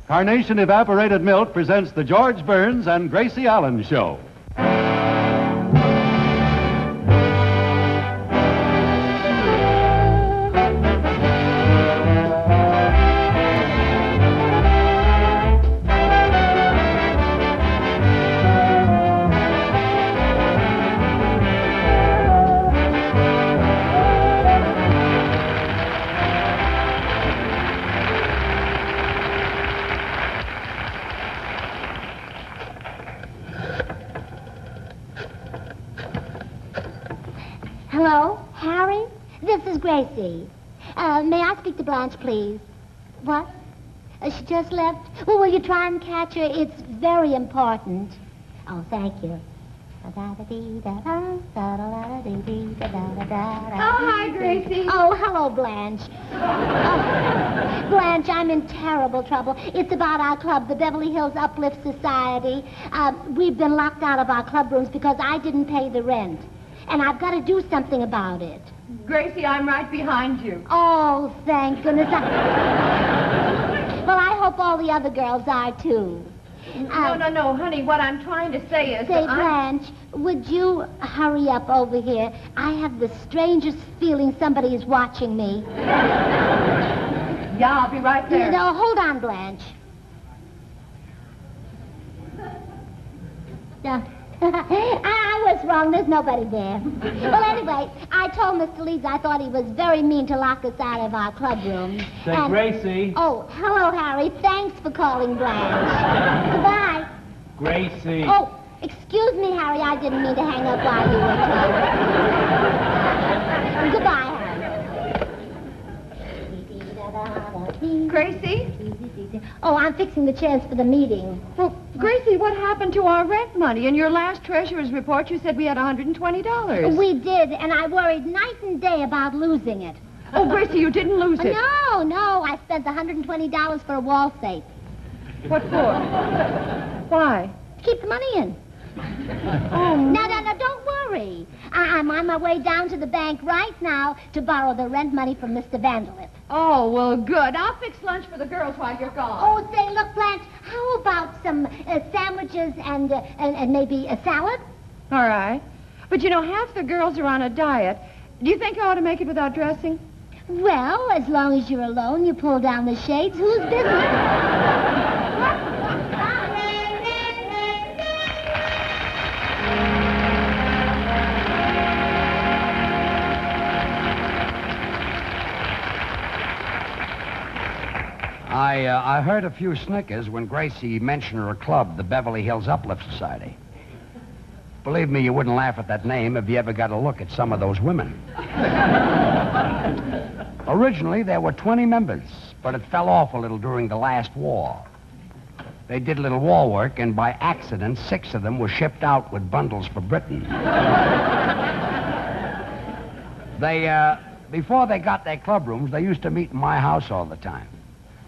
Carnation Evaporated Milk presents the George Burns and Gracie Allen Show. Hello, Harry? This is Gracie. May I speak to Blanche, please? What? She just left? Well, will you try and catch her? It's very important. Oh, thank you. Oh, hi, Gracie. Oh, hello, Blanche. Blanche, I'm in terrible trouble. It's about our club, the Beverly Hills Uplift Society. We've been locked out of our club rooms because I didn't pay the rent. And I've got to do something about it. Gracie, I'm right behind you. Oh, thank goodness. Well, I hope all the other girls are, too. No, honey. What I'm trying to say is Say, Blanche, would you hurry up over here? I have the strangest feeling somebody is watching me. Yeah, I'll be right there. No, hold on, Blanche. I was wrong. There's nobody there. Well, anyway, I told Mr. Leeds I thought he was very mean to lock us out of our club room. Say, Gracie. Oh, hello, Harry. Thanks for calling Blanche. Goodbye. Gracie. Oh, excuse me, Harry. I didn't mean to hang up while you were talking. Goodbye, Harry. Gracie? Oh, I'm fixing the chairs for the meeting. Well, Gracie, what happened to our rent money? In your last treasurer's report, you said we had $120. We did, and I worried night and day about losing it. Oh, Gracie, you didn't lose it. No. I spent the $120 for a wall safe. What for? Why? Keep the money in. Oh, No, don't worry. I'm on my way down to the bank right now to borrow the rent money from Mr. Vanderlip. Oh, well, good. I'll fix lunch for the girls while you're gone. Oh, say, look, Blanche, how about some sandwiches and maybe a salad? All right. But, you know, half the girls are on a diet. Do you think I ought to make it without dressing? Well, as long as you're alone, you pull down the shades. Whose business? I heard a few snickers when Gracie mentioned her club, the Beverly Hills Uplift Society. Believe me, you wouldn't laugh at that name if you ever got a look at some of those women. Originally, there were 20 members, but it fell off a little during the last war. They did a little war work, and by accident, 6 of them were shipped out with bundles for Britain. Before they got their club rooms, they used to meet in my house all the time.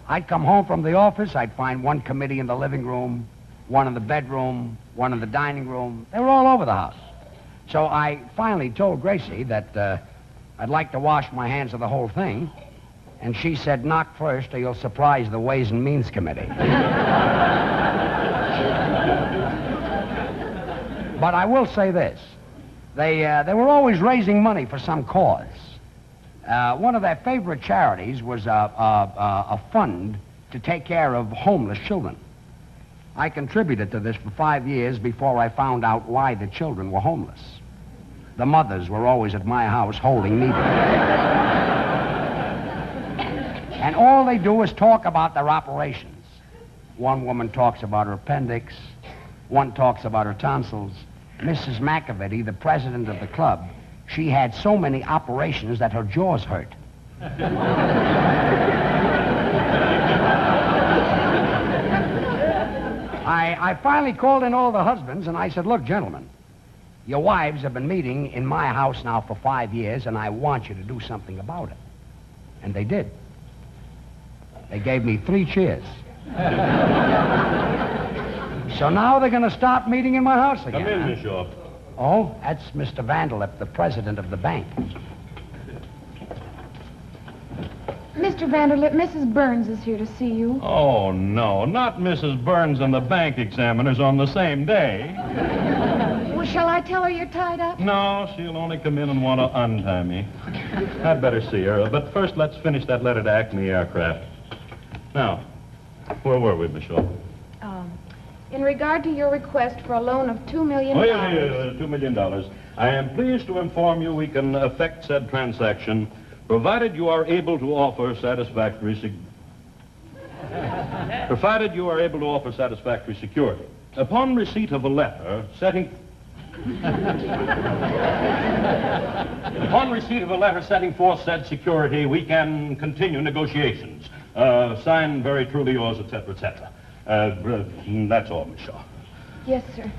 I'd come home from the office, I'd find one committee in the living room, one in the bedroom, one in the dining room. They were all over the house. So I finally told Gracie that I'd like to wash my hands of the whole thing, and she said, knock first or you'll surprise the Ways and Means Committee. But I will say this. They were always raising money for some cause. One of their favorite charities was a fund to take care of homeless children. I contributed to this for 5 years before I found out why the children were homeless. The mothers were always at my house holding needles. And all they do is talk about their operations. One woman talks about her appendix. One talks about her tonsils. Mrs. McAvity, the president of the club, she had so many operations that her jaws hurt. I finally called in all the husbands, and I said, look, gentlemen, your wives have been meeting in my house now for 5 years, and I want you to do something about it. And they did. They gave me 3 cheers. So now they're going to start meeting in my house again. Come in, Miss Shaw. Oh, that's Mr. Vanderlip, the president of the bank. Mr. Mr. Vanderlip, Mrs. Burns is here to see you. Oh, no, not Mrs. Burns and the bank examiners on the same day. Well, shall I tell her you're tied up? No, she'll only come in and want to untie me. I'd better see her. But first, let's finish that letter to Acme Aircraft. Now, where were we, Miss Shaw? In regard to your request for a loan of $2 million... Oh, yeah, $2 million. I am pleased to inform you we can effect said transaction, provided you are able to offer satisfactory security. Upon receipt of a letter setting forth said security, we can continue negotiations. Signed, very truly yours, etc., etc. That's all, Miss Shaw. Yes, sir.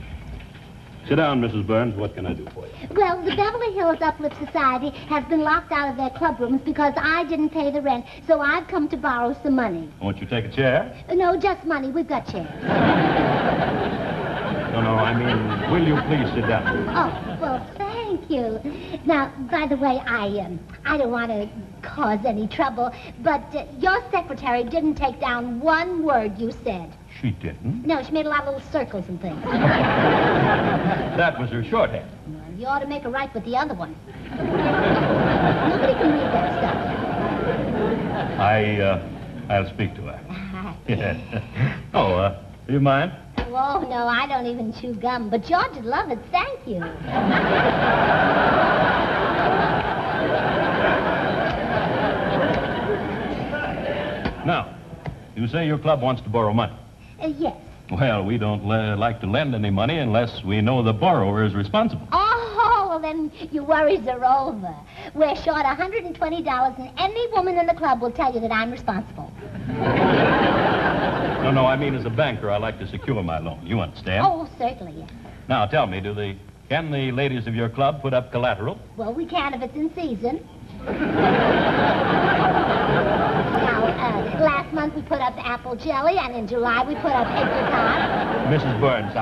Sit down, Mrs. Burns. What can I do for you? Well, the Beverly Hills Uplift Society has been locked out of their club rooms because I didn't pay the rent, so I've come to borrow some money. Won't you take a chair? No, just money. We've got chairs. No, I mean, will you please sit down? Oh, well, thank you. Now, by the way, I don't want to cause any trouble, but your secretary didn't take down one word you said. She didn't? No, she made a lot of little circles and things. That was her shorthand. Well, you ought to make her right with the other one. Nobody can read that stuff. I'll speak to her. Oh, do you mind? Oh, no, I don't even chew gum, but George would love it. Thank you. Now, you say your club wants to borrow money. Yes. Well, we don't like to lend any money unless we know the borrower is responsible. Oh, well, then your worries are over. We're short $120, and any woman in the club will tell you that I'm responsible. No, I mean as a banker, I like to secure my loan. You understand? Oh, certainly, yes. Now, tell me, can the ladies of your club put up collateral? Well, we can if it's in season. Now, last month we put up apple jelly, and in July we put up apricot. Mrs. Burns,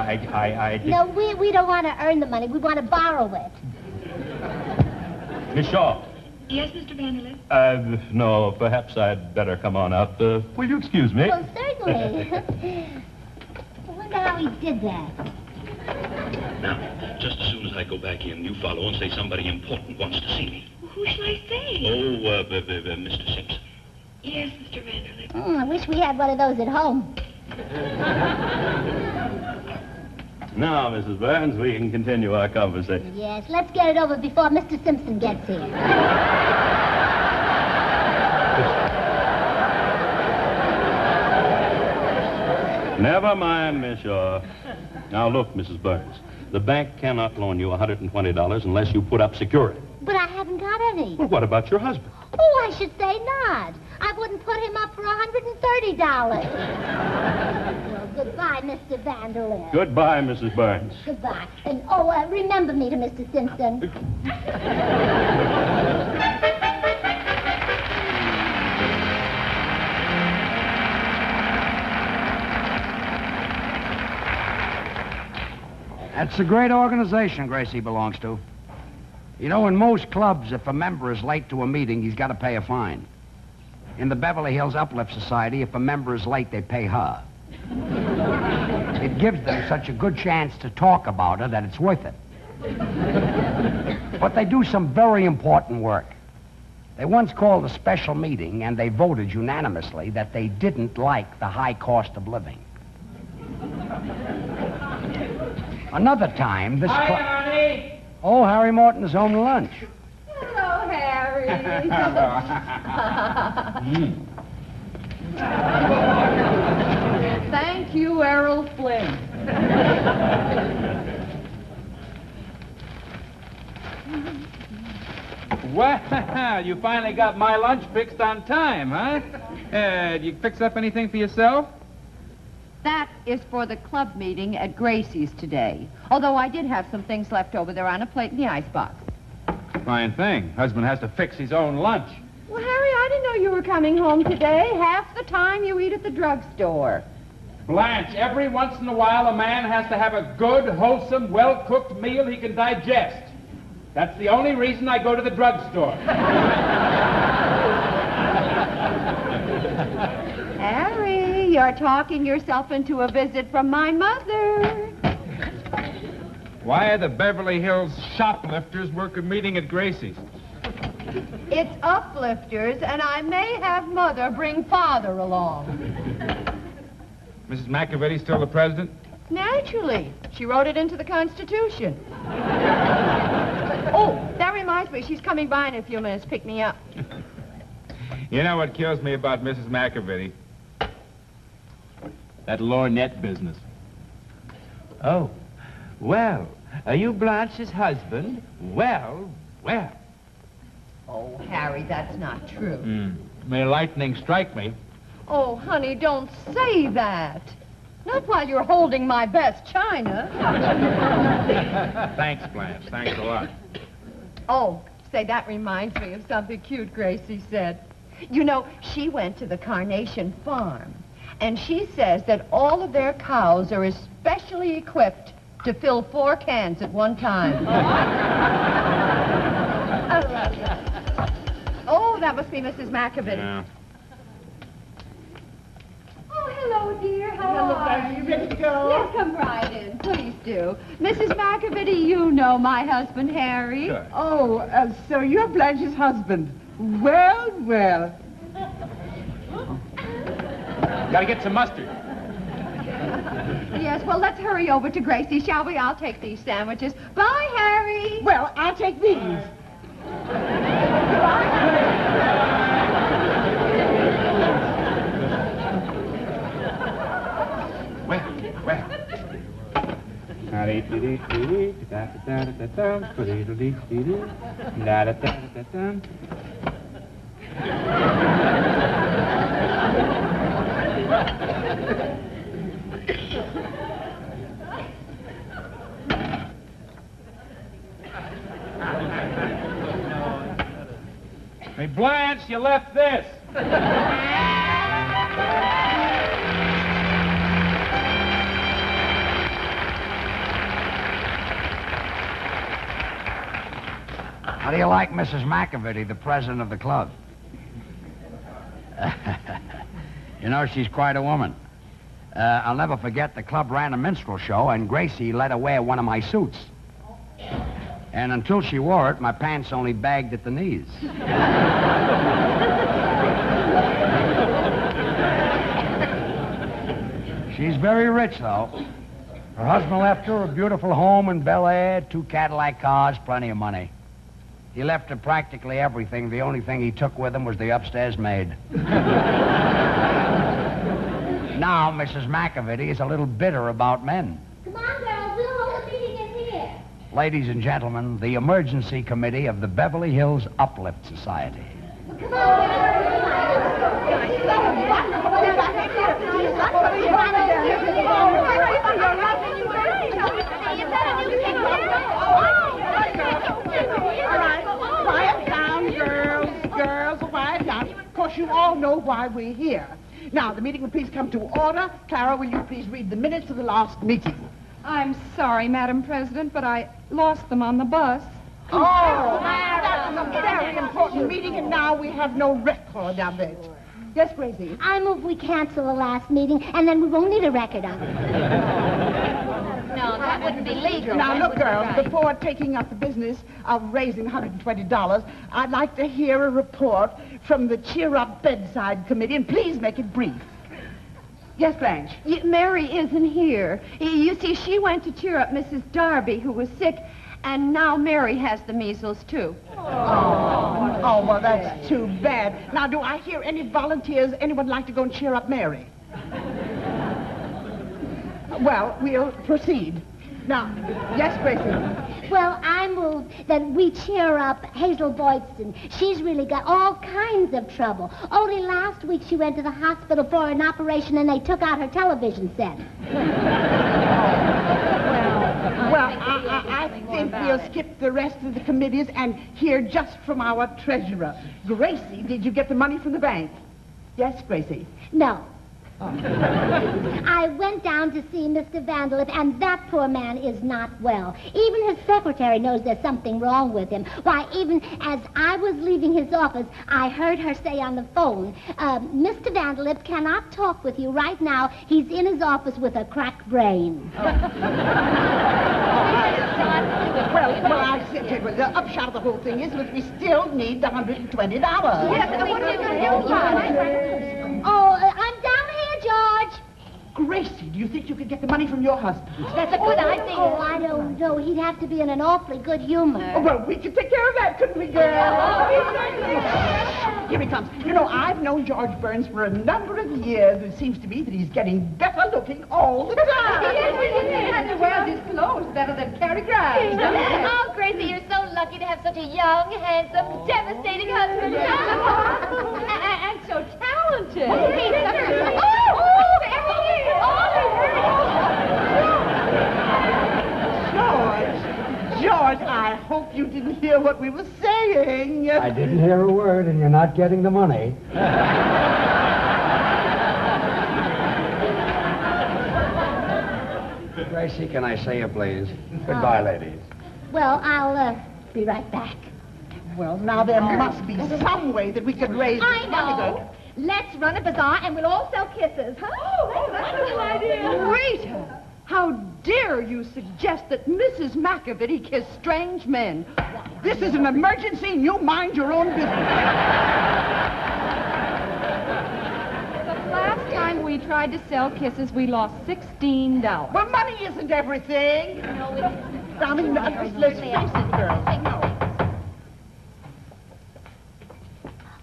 No, we don't want to earn the money. We want to borrow it. Miss Shaw. Yes, Mr. Vanderlip? No, perhaps I'd better come on out. Will you excuse me? Well, certainly. I wonder how he did that. Now, just as soon as I go back in, you follow and say somebody important wants to see me. Who shall I say? Oh, Mr. Simpson. Yes, Mr. Vanderlip. I wish we had one of those at home. Now, Mrs. Burns, we can continue our conversation. Yes, let's get it over before Mr. Simpson gets here. Never mind, Miss Shaw. Now, look, Mrs. Burns, the bank cannot loan you $120 unless you put up security. But I haven't got any. Well, what about your husband? Oh, I should say not. I wouldn't put him up for $130. Well, goodbye, Mr. Vanderlip. Goodbye, Mrs. Burns. Goodbye. And, remember me to Mr. Simpson. That's a great organization Gracie belongs to. You know, in most clubs, if a member is late to a meeting, he's got to pay a fine. In the Beverly Hills Uplift Society, if a member is late, they pay her. It gives them such a good chance to talk about her that it's worth it. But they do some very important work. They once called a special meeting, and they voted unanimously that they didn't like the high cost of living. Another time, this Hi, honey. Oh, Harry Morton is home to lunch. Hello, Harry. Thank you, Errol Flynn. Well, you finally got my lunch fixed on time, huh? Did you fix up anything for yourself? That is for the club meeting at Gracie's today. Although I did have some things left over there on a plate in the icebox. Fine thing. Husband has to fix his own lunch. Well, Harry, I didn't know you were coming home today. Half the time you eat at the drugstore. Blanche, every once in a while a man has to have a good, wholesome, well-cooked meal he can digest. That's the only reason I go to the drugstore. Harry, you're talking yourself into a visit from my mother. Why are the Beverly Hills shoplifters working meeting at Gracie's? It's uplifters, and I may have Mother bring Father along. Mrs. McAvity still the president? Naturally. She wrote it into the Constitution. Oh, that reminds me. She's coming by in a few minutes to pick me up. You know what kills me about Mrs. McAvity? That lorgnette business. Oh, well, are you Blanche's husband? Well, well. Oh, Harry, that's not true. May lightning strike me. Oh, honey, don't say that. Not while you're holding my best china. Thanks, Blanche. Thanks a lot. Oh, say, that reminds me of something cute Gracie said. You know, she went to the Carnation Farm, and she says that all of their cows are especially equipped to fill 4 cans at one time. Oh, that must be Mrs. McAvity. Yeah. Oh, hello, dear. How are you? Ready to go? Yes, come right in. Please do. Mrs. McAvity, you know my husband, Harry. Sure. Oh, so you're Blanche's husband. Well, well. Gotta get some mustard. Yes, well, let's hurry over to Gracie, shall we? I'll take these sandwiches. Bye, Harry. Well, I'll take these. Well. Hey, Blanche, you left this. How do you like Mrs. McAvity, the president of the club? You know, she's quite a woman. I'll never forget the club ran a minstrel show, and Gracie let her wear one of my suits. And until she wore it, my pants only bagged at the knees. She's very rich, though. Her husband left her a beautiful home in Bel Air, 2 Cadillac cars, plenty of money. He left her practically everything. The only thing he took with him was the upstairs maid. Now, Mrs. McAvity is a little bitter about men. Come on, girls. We'll hold the meeting in here. Ladies and gentlemen, the emergency committee of the Beverly Hills Uplift Society. Come on. Quiet down, girls. Girls, quiet down. Of course, you all know why we're here. Now, the meeting will please come to order. Clara, will you please read the minutes of the last meeting? I'm sorry, Madam President, but I lost them on the bus. Oh, that was a very important meeting, and now we have no record of it. Yes, Gracie? I move we cancel the last meeting, and then we won't need a record of it. No, that wouldn't be legal. Now, That look, wouldn't be girls, right. before taking up the business of raising $120, I'd like to hear a report from the Cheer Up Bedside Committee, and please make it brief. Yes, Blanche? Mary isn't here. You see, she went to cheer up Mrs. Darby, who was sick, and now Mary has the measles, too. Oh, well, that's too bad. Now, do I hear any volunteers? Anyone like to go and cheer up Mary? Well, we'll proceed. Now, yes, Gracie? Well, I move that we cheer up Hazel Boydston. She's really got all kinds of trouble. Only last week she went to the hospital for an operation and they took out her television set. Well, I think we'll skip the rest of the committees and hear just from our treasurer. Gracie, did you get the money from the bank? Yes, Gracie? No. I went down to see Mr. Vanderlip, and that poor man is not well. Even his secretary knows there's something wrong with him. Why, even as I was leaving his office, I heard her say on the phone, Mr. Vanderlip cannot talk with you right now. He's in his office with a cracked brain. Well, I said, the upshot of the whole thing is that we still need the $120. Yes, we do. Oh, I'm down here, George. Gracie, do you think you could get the money from your husband? That's a good idea. Oh, I don't know. He'd have to be in an awfully good humor. Oh, well, we could take care of that, couldn't we, girl? Here he comes. You know, I've known George Burns for a number of years. It seems to me that he's getting better looking all the time. He wears his clothes better than Cary Grant. Oh, Gracie, you're so lucky to have such a young, handsome, devastating husband. And so talented. George, I hope you didn't hear what we were saying. I didn't hear a word, and you're not getting the money. Gracie, can I say you, please? Goodbye, ladies. Well, I'll be right back. Well, now there must be some way that we could raise I this money. know. Let's run a bazaar and we'll all sell kisses, huh? Oh, that's a good idea. Rita, how dare you suggest that Mrs. McAvity kiss strange men? This is an emergency, and you mind your own business. The last time we tried to sell kisses, we lost $16. Well, money isn't everything. No, it isn't. I mean, let's face it, girls.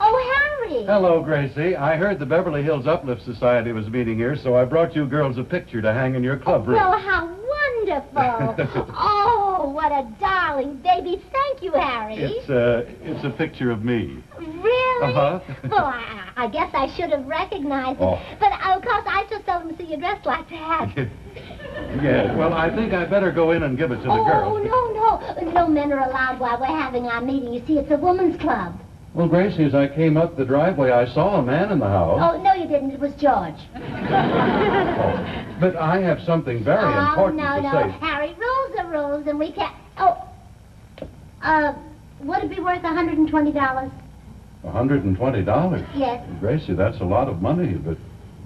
Oh, Harry. Hello, Gracie. I heard the Beverly Hills Uplift Society was meeting here, so I brought you girls a picture to hang in your club room. Well, how wonderful. Oh, what a darling baby. Thank you, Harry. It's a picture of me. Really? Uh-huh. Well, I guess I should have recognized it. Oh. But, of course, I just seldom see you dressed like that. Yeah, well, I think I better go in and give it to the girls. Oh, no. No men are allowed while we're having our meeting. You see, it's a woman's club. Well, Gracie, as I came up the driveway, I saw a man in the house. Oh, no, you didn't. It was George. But I have something very important no, to say. Harry, rules are rules, and we can't... would it be worth $120? $120? Yes. Gracie, that's a lot of money, but...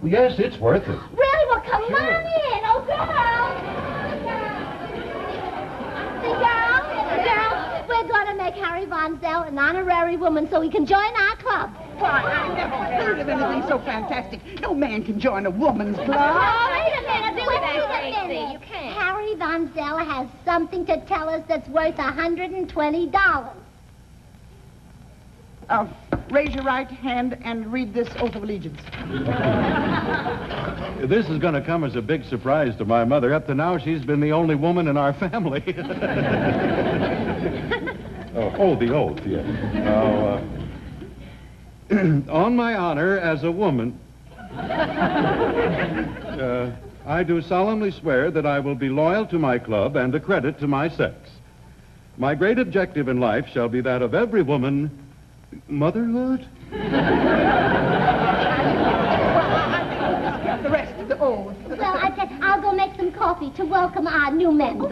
Well, yes, it's worth it. Really? Well, come on in. Oh, girls. Girls, we're going to make Harry Von Zell an honorary woman so he can join our club. Why, I never heard of anything so fantastic. No man can join a woman's club. Oh, wait a minute. You can't. Harry Von Zell has something to tell us that's worth $120. Raise your right hand and read this oath of allegiance. This is going to come as a big surprise to my mother. Up to now, she's been the only woman in our family. The oath, yes. Now, on my honor as a woman, I do solemnly swear that I will be loyal to my club and a credit to my sex. My great objective in life shall be that of every woman... Motherhood? The rest of the oath. Well, I said I'll go make some coffee to welcome our new member.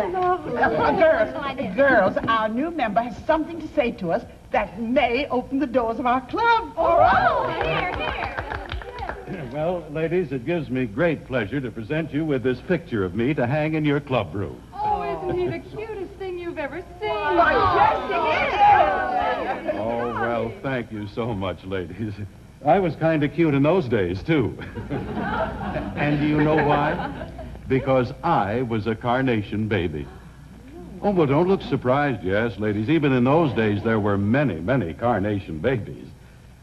Girls, our new member has something to say to us that may open the doors of our club. Here. Well, ladies, it gives me great pleasure to present you with this picture of me to hang in your club room. Oh, isn't he the cutest thing you've ever seen? Oh, well, thank you so much, ladies. I was kind of cute in those days, too. And do you know why? Because I was a carnation baby. Oh, well, don't look surprised, yes, ladies. Even in those days, there were many, many carnation babies.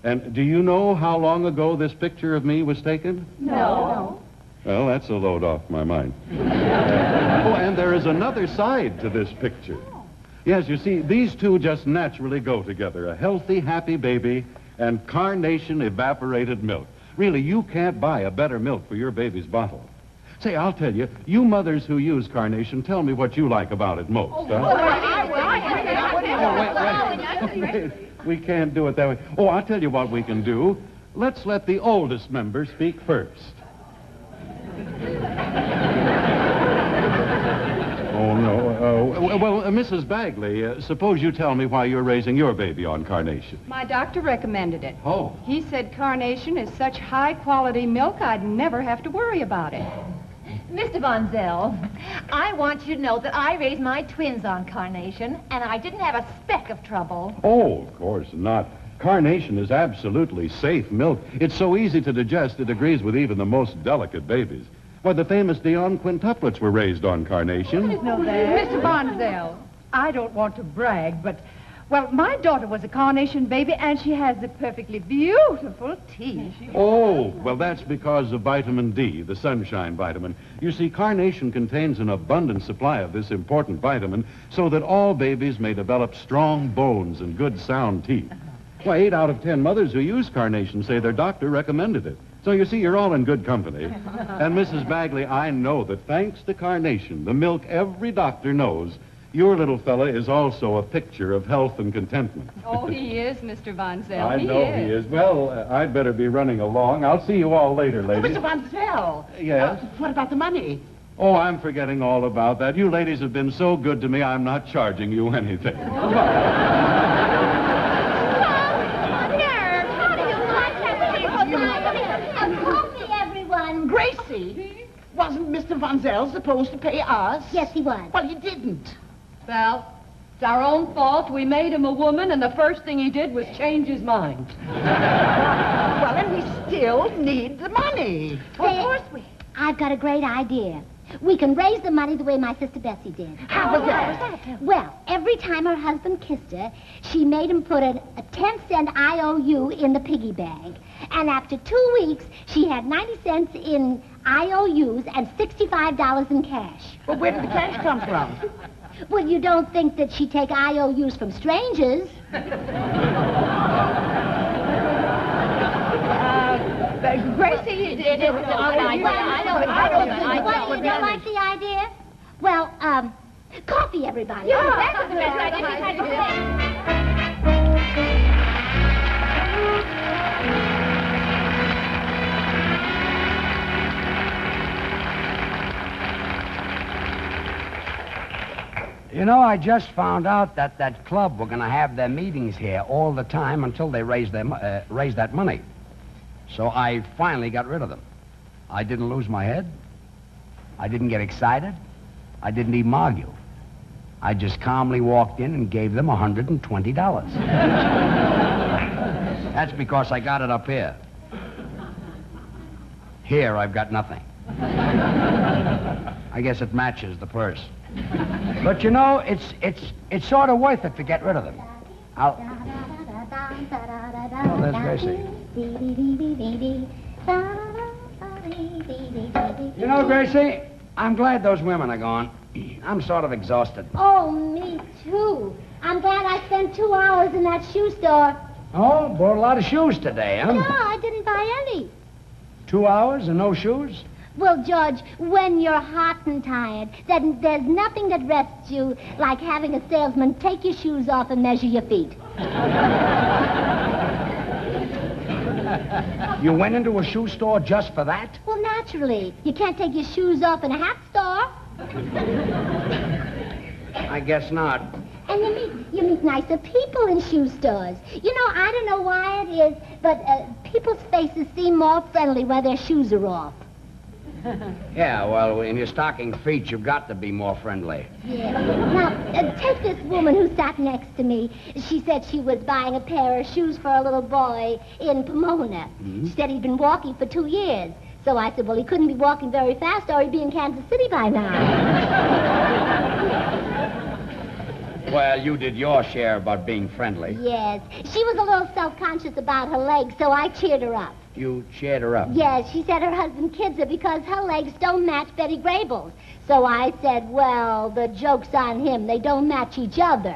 And do you know how long ago this picture of me was taken? No. Well, that's a load off my mind. And there is another side to this picture. Yes, you see, these two just naturally go together. A healthy, happy baby and carnation evaporated milk. Really, you can't buy a better milk for your baby's bottle. Say, I'll tell you, you mothers who use carnation, tell me what you like about it most. Wait. We can't do it that way. Oh, I'll tell you what we can do. Let's let the oldest member speak first. Mrs. Bagley, suppose you tell me why you're raising your baby on Carnation. My doctor recommended it. Oh. He said Carnation is such high-quality milk I'd never have to worry about it. Mr. Von Zell, I want you to know that I raised my twins on Carnation, and I didn't have a speck of trouble. Oh, of course not. Carnation is absolutely safe milk. It's so easy to digest, it agrees with even the most delicate babies. Why, the famous Dion quintuplets were raised on Carnation. Mr. Bonzell, I don't want to brag, but, well, my daughter was a Carnation baby, and she has the perfectly beautiful teeth. Oh, well, that's because of vitamin D, the sunshine vitamin. You see, Carnation contains an abundant supply of this important vitamin so that all babies may develop strong bones and good sound teeth. Why, 8 out of 10 mothers who use Carnation say their doctor recommended it. So you see, you're all in good company. And Mrs. Bagley, I know that thanks to Carnation, the milk every doctor knows, your little fella is also a picture of health and contentment. Oh, he is, Mr. Von Zell. I know he is. Well, I'd better be running along. I'll see you all later, ladies. Mr. Bonzell. Yes? What about the money? Oh, I'm forgetting all about that. You ladies have been so good to me, I'm not charging you anything. Coffee, everyone. Gracie, wasn't Mr. Von Zell supposed to pay us? Yes, he was. Well, he didn't. Well, it's our own fault. We made him a woman, and the first thing he did was change his mind. Well, and we still need the money. Of course we... I've got a great idea. We can raise the money the way my sister Bessie did. How was that? Well, every time her husband kissed her, she made him put a 10-cent IOU in the piggy bank. And after 2 weeks, she had 90 cents in IOUs and $65 in cash. Well, where did the cash come from? Well, you don't think that she'd take IOUs from strangers? Gracie, you did it. You don't like the idea? Well, coffee, everybody. Yeah, that's the best idea. You know, I just found out that that club were going to have their meetings here all the time until they raise that money. So I finally got rid of them. I didn't lose my head. I didn't get excited. I didn't even argue. I just calmly walked in and gave them $120. That's because I got it up here. Here, I've got nothing. I guess it matches the purse. But you know, it's sort of worth it to get rid of them. Oh, there's Gracie. You know, Gracie, I'm glad those women are gone. I'm sort of exhausted. Oh, me too. I'm glad I spent 2 hours in that shoe store. Oh, bought a lot of shoes today, huh? No, I didn't buy any. 2 hours and no shoes? Well, George, when you're hot and tired, then there's nothing that rests you like having a salesman take your shoes off and measure your feet. You went into a shoe store just for that? Well, naturally. You can't take your shoes off in a hat store. I guess not. And you meet nicer people in shoe stores. You know, I don't know why it is, but people's faces seem more friendly when their shoes are off. Yeah, well, in your stocking feet, you've got to be more friendly. Yeah. Now, take this woman who sat next to me. She said she was buying a pair of shoes for a little boy in Pomona. Mm-hmm. She said he'd been walking for 2 years. So I said, well, he couldn't be walking very fast or he'd be in Kansas City by now. Well, you did your share about being friendly. Yes. She was a little self-conscious about her legs, so I cheered her up. You cheered her up? Yes, she said her husband kids her because her legs don't match Betty Grable's. So I said, well, the joke's on him. They don't match each other.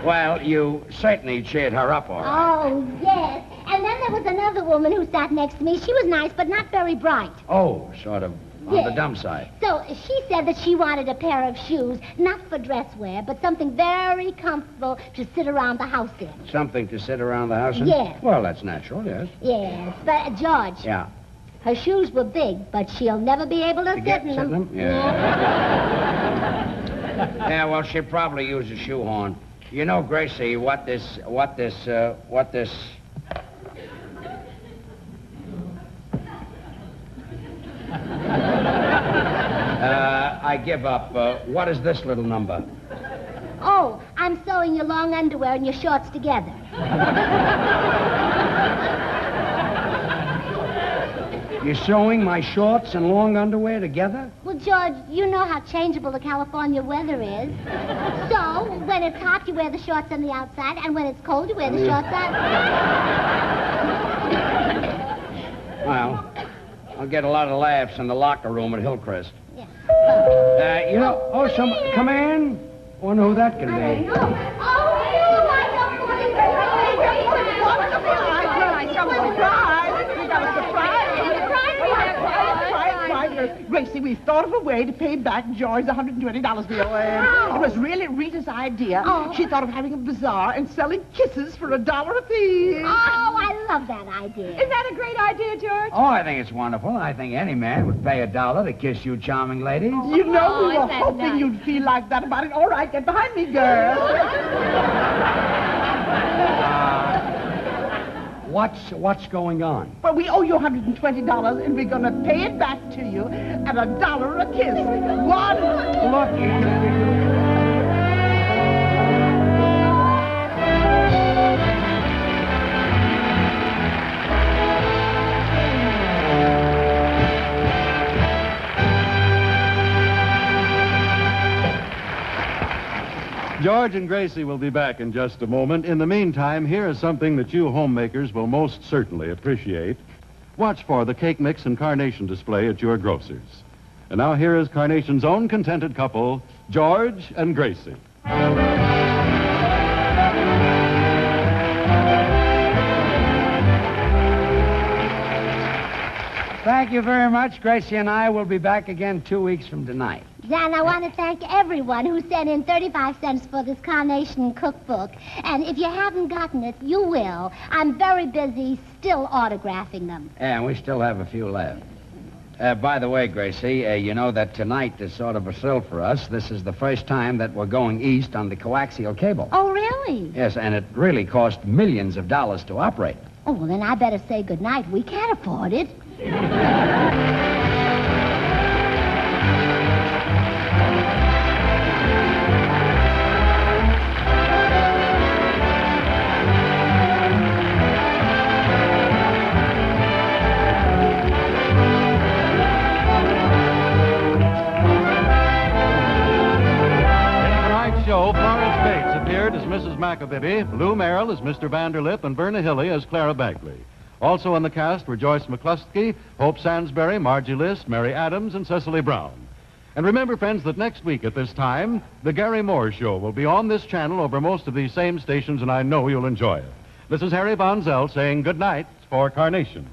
Well, you certainly cheered her up, all right. Oh, yes. And then there was another woman who sat next to me. She was nice, but not very bright. Oh, sort of on Yes. the dumb side. So she said that she wanted a pair of shoes, not for dress wear, but something very comfortable to sit around the house in. Something to sit around the house in? Yes. Well, that's natural, yes. Yes, but George. Yeah. Her shoes were big, but she'll never be able to sit in them. Yeah. Yeah, well, she'll probably use a shoehorn. You know, Gracie, what this... I give up. What is this little number? Oh, I'm sewing your long underwear and your shorts together. You're sewing my shorts and long underwear together? Well, George, you know how changeable the California weather is. So, when it's hot, you wear the shorts on the outside, and when it's cold, you wear the shorts on... Well, I'll get a lot of laughs in the locker room at Hillcrest. Yeah. You know, come in. Wonder who that can be. Gracie, we thought of a way to pay back George's $120 we owe him. It was really Rita's idea. Oh. She thought of having a bazaar and selling kisses for $1 apiece. Oh, I love that idea. Isn't that a great idea, George? Oh, I think it's wonderful. I think any man would pay $1 to kiss you charming ladies. You know, we were isn't that hoping nice? you'd feel like that about it. All right, get behind me, girl. What's going on? Well, we owe you $120, and we're going to pay it back to you at $1 a kiss. One. Look, George and Gracie will be back in just a moment. In the meantime, here is something that you homemakers will most certainly appreciate. Watch for the cake mix and carnation display at your grocer's. And now here is Carnation's own contented couple, George and Gracie. thank you very much. Gracie and I will be back again 2 weeks from tonight. Dan, I want to thank everyone who sent in 35 cents for this Carnation cookbook. And if you haven't gotten it, you will. I'm very busy still autographing them. And we still have a few left. By the way, Gracie, you know that tonight is sort of a thrill for us. This is the first time that we're going east on the coaxial cable. Oh, really? Yes, and it really cost millions of dollars to operate. Oh, well, then I better say goodnight. We can't afford it. As Mrs. McAbibby, Lou Merrill as Mr. Vanderlip, and Verna Hilly as Clara Bagley. Also in the cast were Joyce McCluskey, Hope Sansbury, Margie List, Mary Adams, and Cecily Brown. And remember, friends, that next week at this time, The Gary Moore Show will be on this channel over most of these same stations, and I know you'll enjoy it. This is Harry Von Zell saying good night for Carnation.